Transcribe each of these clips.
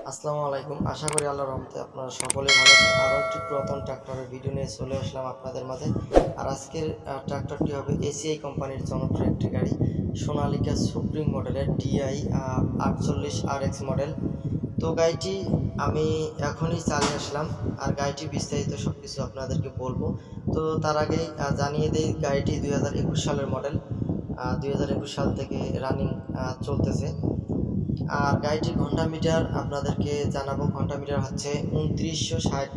আসসালামু আলাইকুম। আশা করি আল্লাহর রহমতে আপনারা সকলেই ভালো আছেন। আরও একটি পুরাতন ট্রাক্টরের ভিডিও নিয়ে চলে আসলাম আপনাদের মাঝে। আর আজকের ট্রাক্টরটি হবে এসিআই কোম্পানির জনপ্রিয় একটি গাড়ি, সোনালিকা সুপ্রিম মডেলের DI 48 RX মডেল। তো গাড়িটি আমি এখনই চালিয়ে আসলাম, আর গাড়িটি বিস্তারিত সব কিছু আপনাদেরকে বলবো। তো তার আগেই জানিয়ে দিই, গাড়িটি 2021 সালের মডেল। 2021 সাল থেকে রানিং চলতেছে। আর গাড়িটির ঘন্টা মিটার আপনাদেরকে জানাবো। ঘন্টা মিটার হচ্ছে 2960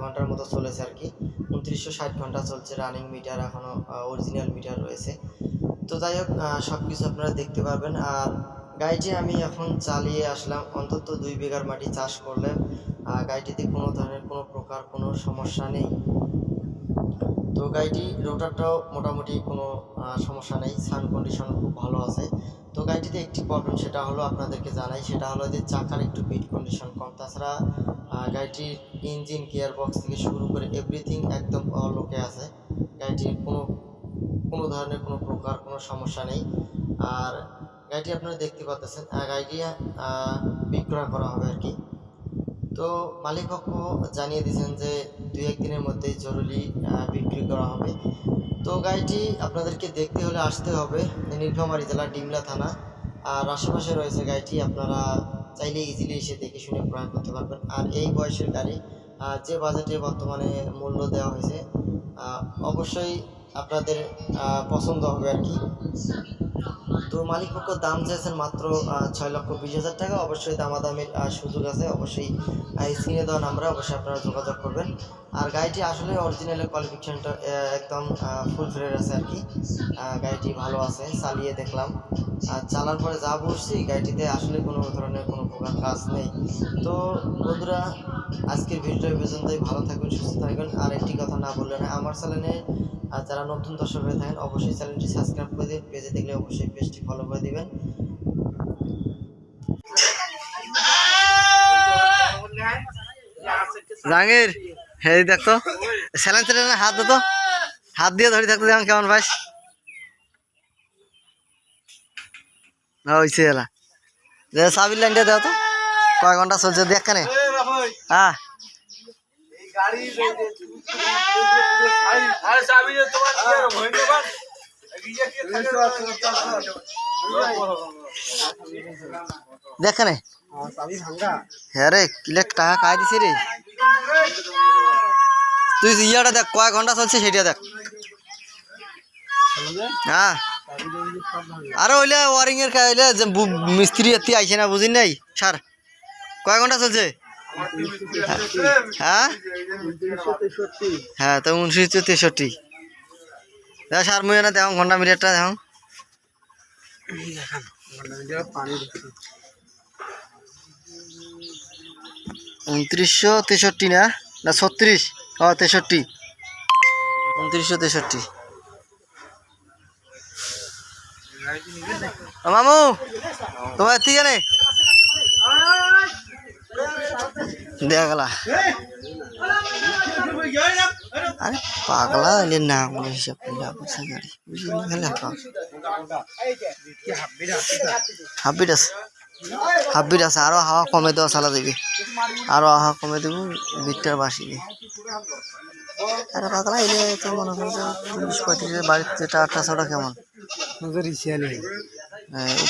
ঘন্টার মতো চলেছে আর কি। 2960 ঘন্টা চলছে রানিং মিটার, এখনও অরিজিনাল মিটার রয়েছে। তো যাই হোক, সব কিছু আপনারা দেখতে পারবেন। আর গাড়িটি আমি এখন চালিয়ে আসলাম। অন্তত 2 বিঘার মাটি চাষ করলে গাড়িটিতে কোনো ধরনের কোনো প্রকার কোনো সমস্যা নেই। তো গাড়িটি রোটারটাও মোটামুটি কোনো সমস্যা নেই, সাউন্ড কন্ডিশন খুব ভালো আছে। তো গাড়িটিতে একটি প্রবলেম, সেটা হলো আপনাদেরকে জানাই, সেটা হলো যে চাকার একটু বিট কন্ডিশন কম। তাছাড়া গাড়িটির ইঞ্জিন, গিয়ার বক্স থেকে শুরু করে এভরিথিং একদম লোকে আছে। গাড়িটির কোনো ধরনের কোনো প্রকার কোনো সমস্যা নেই। আর গাড়িটি আপনারা দেখতে পাচ্ছেন, গাড়িটি বিক্রয় করা হবে আর কি। তো মালিকপক্ষ জানিয়ে দিয়েছেন যে 2-1 দিনের মধ্যেই জরুরি বিক্রি করা হবে। তো গাড়িটি আপনাদেরকে দেখতে হলে আসতে হবে নীলফামারী জেলা ডিমলা থানা। আর আশেপাশে রয়েছে গাড়িটি, আপনারা চাইলে ইজিলি এসে দেখে শুনে ক্রয় করতে পারবেন। আর এই বয়সের গাড়ি যে বাজেটে বর্তমানে মূল্য দেওয়া হয়েছে, অবশ্যই আপনাদের পছন্দ হবে আর কি। তো মালিকপক্ষ দাম চেয়েছেন মাত্র 6,20,000 টাকা। অবশ্যই দামাদামির সুযোগ আছে। অবশ্যই স্ক্রিনে দেওয়া নাম্বারে অবশ্যই আপনারা যোগাযোগ করবেন। আর গাড়িটি আসলে অরিজিনালের কোয়ালিফিকেশনটা একদম ফুল ফ্রেশ আছে আর কি। গাড়িটি ভালো আছে, চালিয়ে দেখলাম। আর চালার পরে যা বুঝছি, গাড়িটিতে আসলে কোনো ধরনের কোনো প্রকার কাজ নেই। তো বন্ধুরা, আজকের ভিডিওটা পর্যন্তই। ভালো থাকবেন, সুস্থ থাকবেন। আর একটি কথা না বললে না, আমার চ্যানেলে আর যারা নতুন দর্শক হয়ে থাকেন অবশ্যই চ্যানেলটি সাবস্ক্রাইব করে দিন। পেজে দেখলে অবশ্যই পেজটি ফলো করে দিবেন। জাহাঙ্গীর, হ্যাঁ দেখতো স্যালাইন চ্যানেলে হাত দিত, হাত দিয়ে ধরে থাকতো, যেমন কেমন ভাই হয়েছে এলা যে সাবির লাইনটা দেওয়া তো কয় ঘন্টা চলছে দেখ কেন। হ্যাঁ দেখ কেন। হ্যাঁ রে, কিলে টাকা কাই দিছে রে। তুই ইয়াটা দেখ কয় ঘন্টা চলছে সেটা দেখ। হ্যাঁ আরে ওইলে ওয়ারিং এর কাইলে যে মিস্ত্রি এতি আইছে না, বুঝিন নাই স্যার। কয় ঘন্টা চলছে? হ্যাঁ হ্যাঁ তো 2963। সার মুই না দেখো ঘন্টা মিটারটা দেখো। 2963 না 36? 63, 2963। মামু তোমার ঠিক আছে দেখা গেলা। আরে পাগলা এলে না বলে হিসাব করলে আপনার গাড়ি বুঝলি না। হাফবিট আছে, হাফবিট আছে। আরো হাওয়া কমে দেওয়া চালা দেবে, আরো হাওয়া কমে দেবো বিটটার বাসি দিয়ে। আরে পাগলা এলে তো মনে করো 30-35 বাড়ির যেটা 8টা-6টা কেমন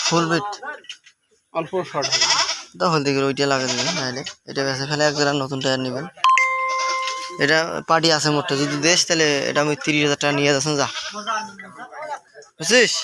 ফুল বিট অল্প শর্ট তখন দেখি ওইটা লাগিয়ে দেবেন। নাহলে এটা বেঁচে ফেলে এক জোড়া নতুন টায়ার নেবেন। এটা পার্টি আছে মোটটা, যদি দেশ তাহলে এটা আমি 30,000 টাকা নিয়ে যাচ্ছেন, যা বুঝছিস।